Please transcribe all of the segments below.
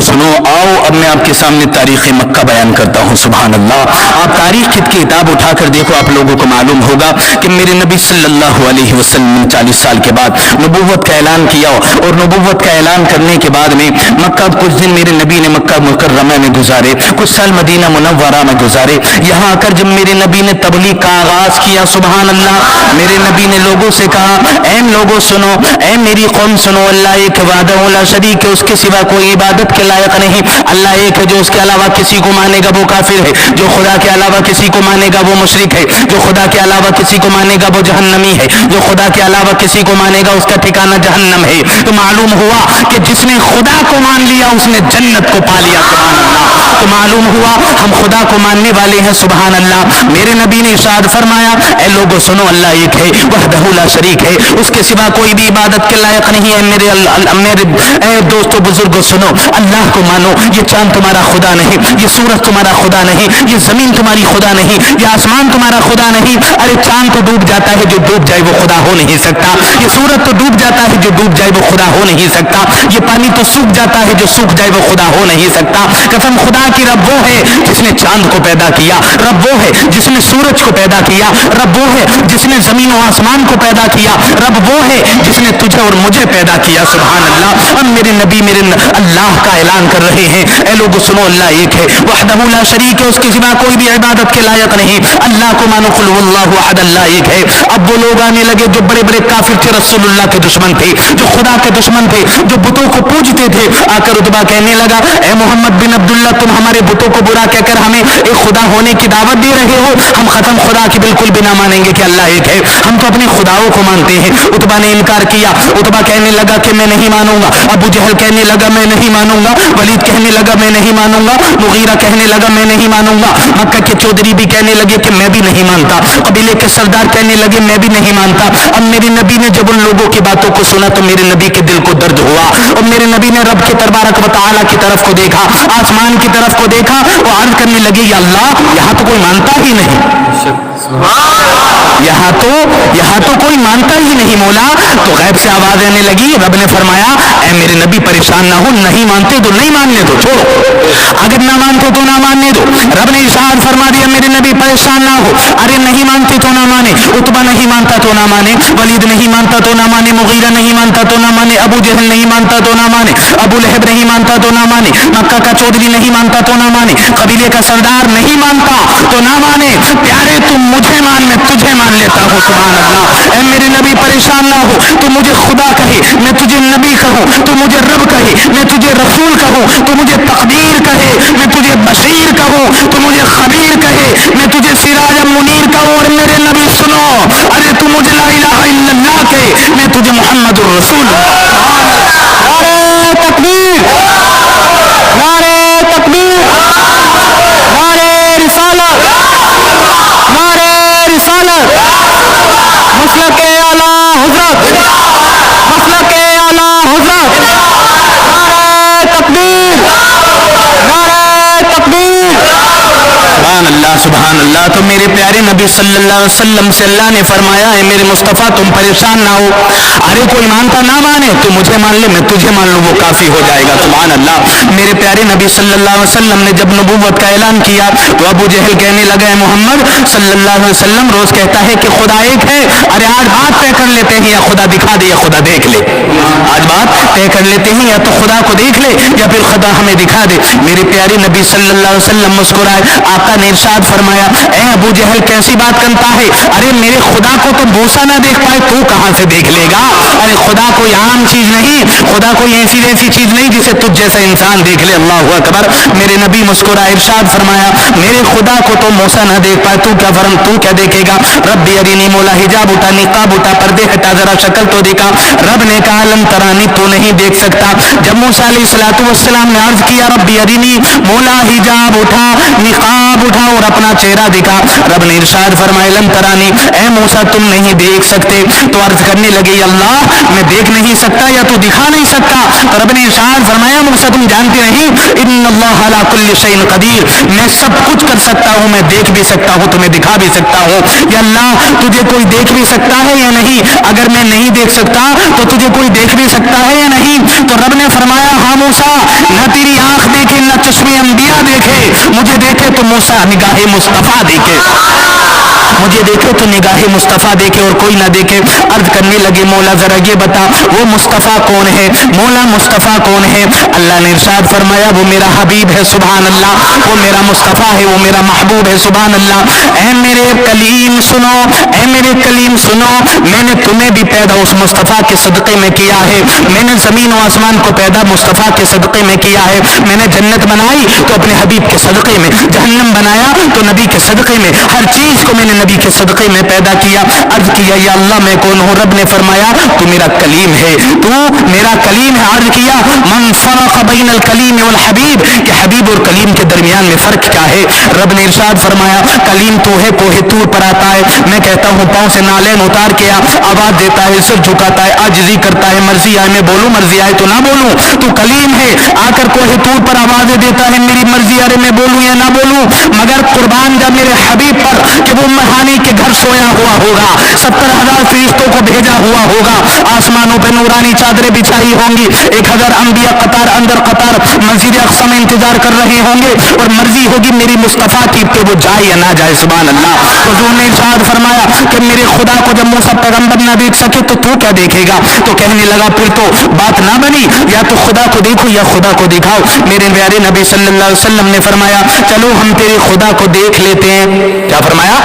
سنو، آؤ اب میں آپ کے سامنے تاریخ مکہ بیان کرتا ہوں۔ سبحان اللہ، آپ تاریخ کی کتاب اٹھا کر دیکھو، آپ لوگوں کو معلوم ہوگا کہ میرے نبی صلی اللہ علیہ وسلم نے 40 سال کے بعد نبوت کا اعلان کیا، اور نبوت کا اعلان کرنے کے بعد میں مکہ کچھ دن میرے نبی نے مکہ مکرمہ میں گزارے، کچھ سال مدینہ منورہ میں گزارے۔ یہاں آ کر جب میرے نبی نے تبلیغ کا آغاز کیا، سبحان اللہ، میرے نبی نے لوگوں سے کہا، اے لوگوں سنو، اے میری قوم سنو، اللہ ایک وحدہ لا شریک ہے، اس کے سوا کوئی عبادت کے لائق نہیں۔ اللہ ایک ہے، جو اس کے علاوہ کسی کو مانے گا وہ کافر ہے، جو خدا کے علاوہ کسی کو مانے گا وہ مشرک ہے، جو خدا کے علاوہ کسی کو مانے گا وہ جہنمی ہے، جو خدا کے علاوہ کسی کو مانے گا اس کا ٹھکانہ جہنم ہے۔ تو معلوم ہوا کہ جس نے خدا کو مان لیا اس نے جنت کو پا لیا، سبحان اللہ۔ تو معلوم ہوا ہم خدا کو ماننے والے ہیں، سبحان اللہ۔ میرے نبی نے ارشاد فرمایا، اے لوگوں سنو، اللہ ایک ہے، وحدہ لا شریک ہے، اس کے سوا کوئی بھی عبادت کے لائق نہیں ہے۔ میرے دوستو بزرگوں سنو، اللہ کو مانو، یہ چاند تمہارا خدا نہیں، یہ سورج تمہارا خدا نہیں، یہ زمین تمہاری خدا نہیں، یہ آسمان تمہارا خدا نہیں۔ ارے چاند تو ڈوب جاتا ہے، جو ڈوب جائے وہ خدا ہو نہیں سکتا۔ یہ سورج تو ڈوب جاتا ہے، جو ڈوب جائے وہ خدا ہو نہیں سکتا۔ یہ پانی تو سوکھ جاتا ہے، جو سوکھ جائے وہ خدا ہو نہیں سکتا۔ قسم خدا کی، رب وہ ہے جس نے چاند کو پیدا کیا، رب وہ ہے جس نے سورج کو پیدا کیا، رب وہ ہے جس نے زمین و آسمان کو پیدا کیا، رب وہ ہے جس نے تجھے اور مجھے پیدا کیا، سبحان اللہ۔ اب میرے نبی میرے اللہ کا اعلان کر رہے ہیں، اے لوگوں سنو، اللہ ایک ہے، وحدہ لا شریک ہے، اس کے سوا کوئی بھی عبادت کے لائق نہیں۔ اللہ کو مانو، قل اللہ احد، اللہ ایک ہے۔ اب وہ لوگ آنے لگے جو بڑے بڑے کافر تھے، رسول اللہ کے دشمن تھے، جو خدا کے دشمن تھے، جو بتوں کو پوجتے تھے۔ آ کر عتبہ کہنے لگا، اے محمد بن عبداللہ، تم ہمارے بتوں کو برا کہہ کر ہمیں ایک خدا ہونے کی دعوت دے رہے ہو؟ ہم ختم خدا کی بالکل بھی نہ مانیں گے کہ اللہ ایک ہے، ہم تو اپنے خداؤں کو مانتے ہیں۔ عتبہ نے انکار کیا، عتبہ کہنے لگا کہ میں نہیں مانوں گا، ابو جہل کہنے لگا میں نہیں مانوں گا، ولید کہنے لگا میں نہیں مانوں گا، مغیرہ کہنے لگا میں نہیں مانوں گا، مکہ کے چودھری بھی کہنے لگے کہ میں بھی نہیں مانتا، قبیلے کے سردار کہنے لگے میں بھی نہیں مانتا۔ اب میرے نبی نے جب ان لوگوں کی باتوں کو سنا تو میرے نبی کے دل کو درد ہوا، اور میرے نبی نے رب کے تبارک و تعالیٰ کی طرف کو دیکھا، آسمان کی طرف کو دیکھا، وہ عرض کرنے لگے، یا اللہ، یہاں تو کوئی مانتا ہی نہیں، یہاں تو کوئی مانتا ہی نہیں مولا۔ تو غیب سے آواز آنے لگی، رب نے فرمایا، اے میرے نبی پریشان نہ ہو، نہیں مانتے تو نہیں ماننے دو، چھوڑو، اگر نہ مانتے تو نہ ماننے دو۔ رب نے ارشاد فرما دیا، میرے نبی پریشان نہ ہو، ارے نہیں مانتے تو نہ مانے، عتبہ نہیں مانتا تو نہ مانے، ولید نہیں مانتا تو نہ مانے، مغیرہ نہیں مانتا تو نہ مانے، ابو جہل نہیں مانتا تو نہ مانے، ابو لہب نہیں مانتا تو نہ مانے، مکہ کا چودھری نہیں مانتا تو نہ مانے، قبیلے کا سردار نہیں مانتا تو نہ مانے۔ پیارے تم مجھے مان، میں تجھے مان لیتا ہوں، سبحان اللہ۔ اے میرے نبی پریشان نہ ہو، تو مجھے خدا کہے، میں تجھے نبی کہوں، تو مجھے رب کہے، میں تجھے رسول کہوں، تو مجھے تقدیر کہے، میں تجھے بشیر کہوں، تو مجھے خبیر کہے، میں تجھے سراج منیر کہوں۔ اور میرے نبی سنو، ارے تو مجھے لا الہ الا اللہ کہے، میں تجھے محمد الرسول۔ نعرہ تکبیر، نعرہ تکبیر، نعرہ رسالت، نعرہ رسالت، مسلک اعلیٰ حضرت، مسلک اعلیٰ حضرت، نعرہ تکبیر، نعرہ تکبیر، سبحان اللہ، سبحان اللہ۔ تو میرے پیارے نبی صلی اللہ علیہ وسلم سے اللہ نے فرمایا، ہے میرے مصطفیٰ تم پریشان نہ ہو، ارے کوئی مانتا نہ مانے، تو مجھے مان لے، میں تجھے مان لوں، وہ کافی ہو جائے گا، سبحان اللہ۔ میرے پیارے نبی صلی اللہ علیہ وسلم نے جب نبوت کا اعلان کیا تو ابو جہل کہنے لگا، ہے محمد صلی اللہ علیہ وسلم روز کہتا ہے کہ خدا ایک ہے، ارے آج بات طے کر لیتے ہیں، یا خدا دکھا دے یا خدا دیکھ لے، آج بات طے کر لیتے ہیں، یا تو خدا کو دیکھ لے یا پھر خدا ہمیں دکھا دے۔ میرے پیارے نبی صلی اللہ علیہ وسلم مسکرائے، آقا نے ارشاد فرمایا، اے ابو جہل کیسی بات کرتا ہے، ارے میرے خدا کو تو موسیٰ نہ دیکھ پائے، تو کہاں سے دیکھ لے گا؟ ارے خدا کوئی عام چیز نہیں، خدا کوئی ایسی چیز نہیں جسے تجھ جیسا انسان دیکھ لے، اللہ اکبر۔ میرے نبی مسکرائے، ارشاد فرمایا، میرے خدا کو تو موسیٰ نہ دیکھ پائے، تو کیا دیکھے گا؟ ربی ارینی، مولا حجاب اٹھا، نقاب اٹھا، پردے ہٹا، ذرا شکل تو دکھا۔ رب نے کہا، لن ترانی، تو نہیں دیکھ سکتا۔ جب موسیٰ علیہ السلام نے عرض کیا، ربی ارینی، مولا حجاب اٹھا، نقاب اٹھا اور اپنا چہرہ دکھا، رب نے ارشاد فرمایا، لن ترانی، اے موسیٰ تم نہیں دیکھ سکتے۔ تو عرض کرنے لگے، اللہ میں دیکھ نہیں سکتا یا تو دکھا نہیں سکتا؟ تو رب نے ارشاد فرمایا، موسیٰ تم جانتے نہیں، ان اللہ علی کل شیء قدیر، میں سب کچھ کر سکتا ہوں، میں دیکھ بھی سکتا ہوں، تمہیں دکھا بھی سکتا ہوں۔ یا اللہ تجھے کوئی دیکھ بھی سکتا ہے یا نہیں؟ اگر میں نہیں دیکھ سکتا تو تجھے کوئی دیکھ بھی سکتا ہے یا نہیں؟ تو رب نے فرمایا، ہاں موسیٰ، نہ تیری آنکھ चश्मे अंबिया देखे, मुझे देखे तो मूसा निगाहे मुस्तफा देखे, मुझे देखे तो निगाहे मुस्तफा देखे और कोई ना देखे। अर्ज करने लगे मौला जरा ये बता वो मुस्तफा कौन है, मौला मुस्तफा कौन है? अल्लाह ने इरशाद फरमाया वो मेरा हबीब है सुभान अल्लाह, वो मेरा मुस्तफा है, वो मेरा महबूब है सुभान अल्लाह। ऐ मेरे कलीम सुनो, ऐ मेरे कलीम सुनो, मैंने तुम्हें भी पैदा उस मुस्तफा के सदक़े में किया है, मैंने जमीन और आसमान को पैदा मुस्तफा के सदक़े में किया है, मैंने जन्नत बनाई तो अपने हबीब के सदक़े में, जहन्नम बनाया तो नबी के सदक़े में, हर चीज को मैंने नबी के सदक़े में पैदा किया। अर्ज किया या अल्लाह मैं कौन हूँ? रब ने फरमाया तू मेरा कलीम है, तू मेरा कलीम है। अर्ज किया मन फरक़ बैनल कलीम वल हबीब, कि हबीब और कलीम के दरमियान में फर्क क्या है? रब ने इरशाद फरमाया कलीम तो है कोहे तूर पर आता है, मैं कहता हूँ पाँव से नालेन उतार के आवाज देता है, सिर झुकाता है, आजिज़ी करता है, मर्जी आए मैं बोलूं, मर्जी आए तो ना बोलूं। तू कलीम है, आकर कोहे तूर पर आवाजें देता है, मेरी मर्जी अरे मैं बोलूं या ना बोलूं, मगर कुर्बान जा मेरे हबीब पर कि वो महानी के घर सोया हुआ होगा, 70,000 फरिश्तों को भेजा हुआ होगा, आसमानों पे नूरानी चादरें बिछाई होंगी, 1000 अंबिया कतार अंदर कतार मस्जिद अक़सा में इंतजार कर रहे होंगे और मर्जी होगी मेरी मुस्तफा की कि वो जाए या ना जाए सुभान अल्लाह। हुजूर ने इरशाद फरमाया कि मेरे खुदा को जब मूसा पैगंबर ना देख सके तो तू क्या देखेगा? तो कहने लगा फिर तो बात ना बनी, या तो खुदा को देखो या खुदा को दिखाओ। मेरे प्यारे नबी सल्लल्लाहु अलैहि वसल्लम ने फरमाया चलो हम तेरे खुदा को देख लेते हैं। क्या फरमाया?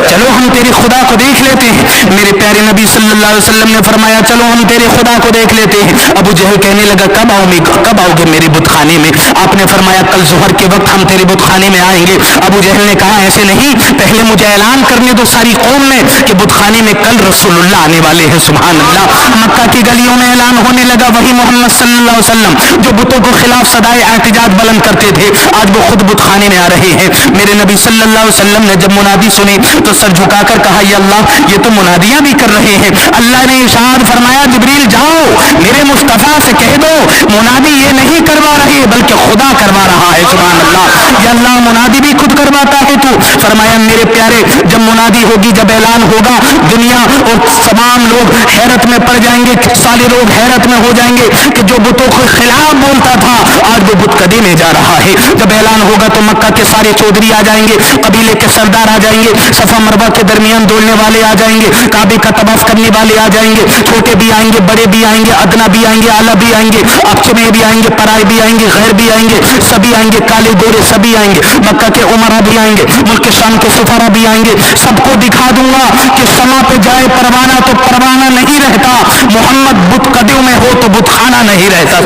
चलो हम तेरे खुदा को देख लेते हैं। मेरे प्यारे नबी सल्लल्लाहु अलैहि वसल्लम ने फरमाया चलो हम तेरे खुदा को देख लेते हैं। अबू जहल कहने लगा कब आओगे मेरे बुतखाने में? आपने फरमाया कल ज़ोहर के वक्त हम तेरे बुतखाने में आएंगे। अबू जहल ने कहा ऐसे नहीं, पहले मुझे ऐलान करने दो सारी कौम में कि बुतखाने में कल रसूलुल्लाह आने वाले हैं सुभान अल्लाह। मक्का की गलियों में ऐलान होने लगा वही मोहम्मद सल्लल्लाहु अलैहि वसल्लम जो बुतों को खिलाफ सदाए एहतिजाज बुलंद करते थे, आज वो खुद बुतखाने में आ रहे हैं। मेरे नबी सल्लल्लाहु अलैहि वसल्लम ने जब मुनादी सुनी तो सर झुकाकर कहा या अल्लाह ये तो मुनादियां भी कर रहे हैं। अल्लाह ने इरशाद फरमाया जिब्रील जाओ मेरे मुस्तफा से कह दो मुनादी ये नहीं करवा रहे बल्कि खुदा करवा रहा है सुभान अल्लाह। या अल्लाह मुनादी भी खुद करवाता है तू। फरमाया मेरे प्यारे जब मुनादी होगी, जब ऐलान होगा, दुनिया और तमाम लोग हैरत में पड़ जाएंगे, सारे लोग हैरत में हो जाएंगे कि जो बुतों के खिलाफ बोलता था आज वो बुतकदे में जा रहा है। जब ऐलान होगा तो मक्का के सारे चौधरी आ जाएंगे, कबीले के सरदार आ जाएंगे, सफा मरवा के दरमियान दौड़ने वाले आ जाएंगे, काबे का तवाफ करने वाले आ जाएंगे, छोटे भी आएंगे, बड़े भी आएंगे, अदना भी आएंगे, आला भी आएंगे, अक्षमे भी आएंगे, पराए भी आएंगे, गैर भी आएंगे, सभी आएंगे, काले गोरे सभी आएंगे, मक्का के उमरा भी आएंगे, मुल्क शाम के सफारा भी आएंगे। सबको दिखा दूंगा कि समा पे जाए परवाना तो परवाना नहीं रहता, मोहम्मद बुतकदों में हो तो बुतखाना नहीं रहता।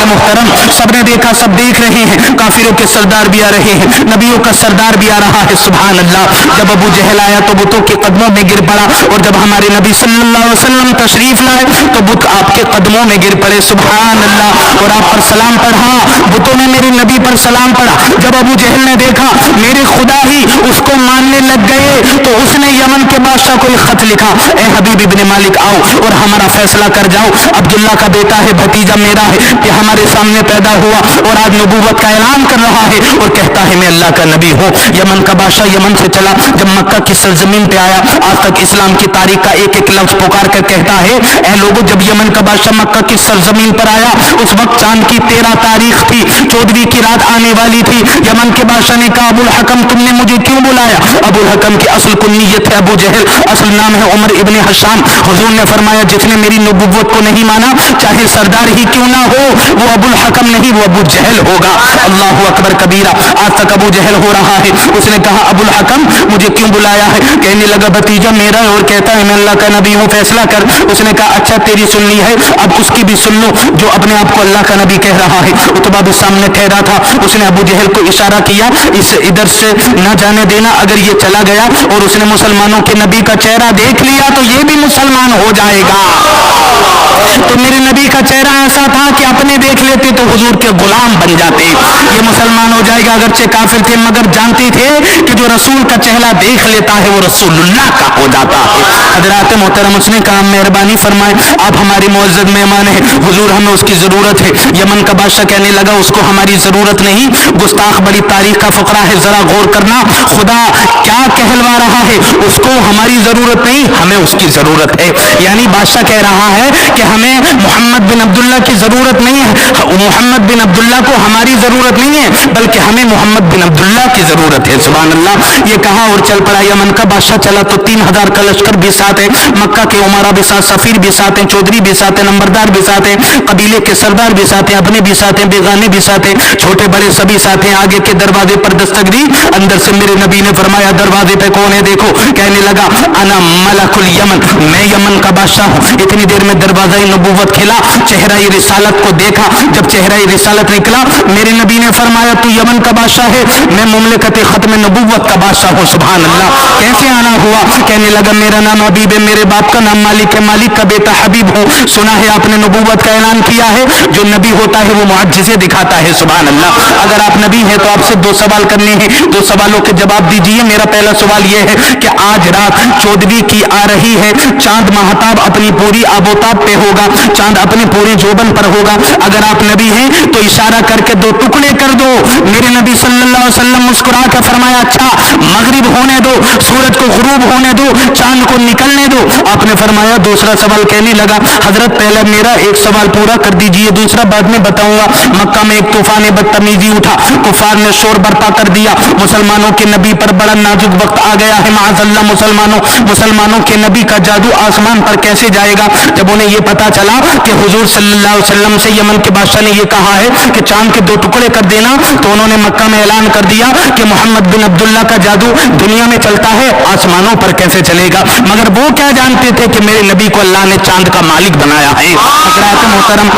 मुहतरम सबने देखा, सब देख रहे हैं, काफिरों के सरदार भी आ रहे हैं, नबियों का सरदार भी आ रहा है सुभान अल्लाह। जब अबू जहल आया तो बुतों के कदमों में गिर पड़ा और जब हमारे नबी सल्लल्लाहु अलैहि वसल्लम तशरीफ लाए तो बुत आपके कदमों में गिर पड़े सुभान अल्लाह और आप पर सलाम पढ़ा, बुतों ने मेरे नबी पर सलाम पढ़ा। जब अबू जहल ने देखा मेरे खुदा ही उसको मानने लग गए तो उसने यमन के बादशाह को एक खत लिखा, ए हबीब इब्न मालिक आओ और हमारा फैसला कर जाओ, अब्दुल्ला का बेटा है, भतीजा मेरा है, कि हमारे सामने पैदा हुआ और आज नबूवत का ऐलान कर रहा है और कहता है मैं अल्लाह का नबी हूँ। यमन का बादशाह यमन से चला, जब मक्का की सरजमीन पे आया आज तक इस्लाम की तारीख का एक एक लफ्ज पुकार कर कहता है ऐ लोगों जब यमन का बादशाह मक्का की सरजमीन पर आया उस वक्त चांद की 13 तारीख थी, 14वीं की रात आने वाली थी। यमन के बादशाह ने कहा अबुल हकम तुमने मुझे क्यों बुलाया? अबुल हकम की असल कुन्नियत है अबू जहल, असल नाम है उमर इब्न हशाम। हुजूर ने फरमाया जिसने मेरी नबूवत को नहीं माना चाहे सरदार ही क्यों ना हो वो अबुल हकम नहीं वो अबू जहल होगा। अल्लाह अकबर कबीरा। आज तक अबू जहल हो रहा है। उसने कहा अबुल हकम मुझे क्यों बुलाया है? कहने लगा भतीजा मेरा और कहता है मैं अल्लाह का नबी हूँ, फैसला कर। उसने कहा अच्छा तेरी सुननी है अब उसकी भी सुन लो जो अपने आप को अल्लाह का नबी कह रहा है। उतबा भी सामने ठहरा था, उसने अबू जहल को इशारा किया इस इधर से न जाने देना, अगर ये चला गया और उसने मुसलमानों के नबी का चेहरा देख लिया तो ये भी मुसलमान हो जाएगा। तो मेरे नबी का चेहरा ऐसा था कि अपने देख लेते तो हुजूर के गुलाम बन जाते, ये मुसलमान हो जाएगा। अगरचे काफिर थे मगर जानते थे कि जो रसूल का चेहरा देख लेता है वो रसूलुल्लाह का हो जाता है। हजरात मोहतरम उसने कहा मेहरबानी फरमाए आप हमारी मुअज़्ज़ज़ मेहमान है, हुजूर हमें उसकी जरूरत है। यमन का बादशाह कहने लगा उसको हमारी जरूरत नहीं, गुस्ताख बड़ी तारीख का फकरा है, जरा गौर करना खुदा क्या कहलवा रहा है, उसको हमारी जरूरत नहीं हमें उसकी जरूरत है। यानी बादशाह कह रहा है कि हमें हमें मोहम्मद बिन अब्दुल्ला की ज़रूरत नहीं है, मोहम्मद बिन अब्दुल्ला को हमारी ज़रूरत नहीं है, बल्कि हमें मोहम्मद बिन अब्दुल्ला की ज़रूरत है। सुभान अल्लाह। ये कहा और चल पड़ा। यमन का बादशाह चला तो 3000 का लश्कर भी साथ है, मक्का के उमरा भी साथ, सफीर भी साथ हैं, चौधरी भी साथ हैं, नंबरदार भी साथ हैं, कबीले के सरदार भी साथ हैं, अपने भी साथ हैं, बेगाने भी साथ हैं, छोटे बड़े सभी साथ हैं। आगे के दरवाजे पर दस्तक दी, अंदर से मेरे नबी ने फरमाया दरवाजे पे कौन है देखो। कहने लगा अना मलकुल यमन, मैं यमन का बादशाह हूँ। इतनी देर में दरवाजा नबूवत खिला, चेहरा रिसालत को देखा। जब चेहरा रिसालत निकला, मेरे नबी ने फरमाया तू यमन का बादशाह है, मैं मुमलिकत खत्म नबूवत का बादशाह हूँ। सुभान अल्लाह। कैसे आना हुआ? कहने लगा मेरा नाम हबीब है, मेरे बाप का नाम मालिक है, मालिक का बेटा हबीब हूँ। सुना है आपने नबूवत का ऐलान किया है, जो नबी होता है वो मुअज्जिज़े दिखाता है। सुभान अल्लाह। अगर आप नबी हैं तो आपसे 2 सवाल करने हैं, 2 सवालों के जवाब दीजिए। मेरा पहला सवाल ये है कि आज रात 14वीं की आ रही है, चांद महताब अपनी पूरी आबोताब पे होगा, चांद अपने पूरे जोबन पर होगा। अगर आप नबी हैं तो इशारा करके 2 टुकड़े कर दो। मेरे नबी सल्लल्लाहु अलैहि वसल्लम मुस्कुरा कर फरमाया अच्छा मगरिब होने दो, सूरज को गुरूब होने दो, चांद को निकलने दो। आपने फरमाया। दूसरा सवाल कहने लगा हजरत पहले मेरा एक सवाल पूरा कर दीजिए, दूसरा बाद में बताऊंगा। मक्का में एक तूफान बदतमीजी उठा, कुफार ने शोर बर्पा कर दिया, मुसलमानों के नबी पर बड़ा नाजुक वक्त आ गया है। माअज़ल्लाह मुसलमानों के नबी का जादू आसमान पर कैसे जाएगा? जब उन्हें यह पता चला कि हुजूर सल्लल्लाहु अलैहि वसल्लम से यमन के बादशाह ने यह कहा है कि चांद के 2 टुकड़े कर देना, तो उन्होंने मक्का में ऐलान कर दिया कि मोहम्मद बिन अब्दुल्ला का जादू दुनिया में चलता है, आसमानों पर कैसे चलेगा? मगर वो क्या जानते थे कि मेरे नबी को अल्लाह ने चांद का मालिक बनाया है। मोहतरम,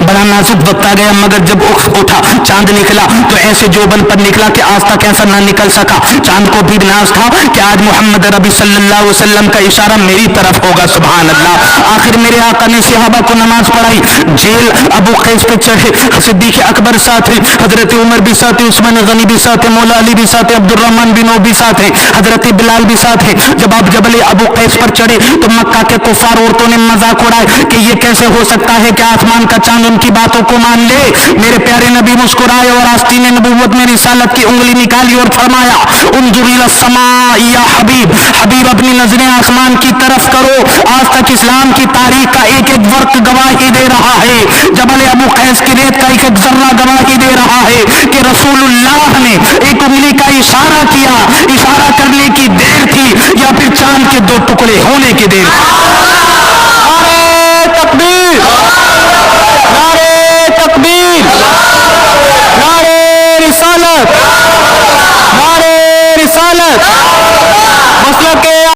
बड़ा नाजुक वक्त आ गया, मगर जब उठा चांद निकला तो ऐसे जोबन पर निकला कि आज तक ऐसा ना निकल सका। चांद को भी नाज था कि आज मोहम्मद रबी सल्लल्लाहु अलैहि वसल्लम का इशारा मेरी तरफ होगा। सुभान अल्लाह। आखिर मेरे आका ने सहाबा को नमाज पढ़ाई, जेल अबू कैस पे चढ़े, सिद्दीक अकबर साथ है, हजरत उमर भी साथ है, उस्मान गनी भी साथ है, मौला अली भी साथ है, अब्दुर्रहमान बिन औफ भी साथ है, हजरत बिलाल भी साथ है। जब आप जबल अबू कैस पर चढ़े तो मक्का के कुफार औरतों ने मजाक उड़ाए कि ये कैसे हो सकता है कि आसमान का चांद उनकी बातों को मान ले। मेरे प्यारे नबी मुस्कुराए और आस्तीन नबूवत में रिसालत की उंगली निकाली और फरमाया उन्जुर इला समा या हबीब, हबीब अपनी नजरें आसमान की तरफ करो। आज तक इस्लाम की तारीख का एक एक वर्क गवाही दे रहा है, जबल अबू कैस की रेत का एक एक जर्रा गवाही दे रहा है कि रसूलुल्लाह ने एक उंगली का इशारा किया, इशारा करने की देर थी या फिर चांद के 2 टुकड़े होने की देर।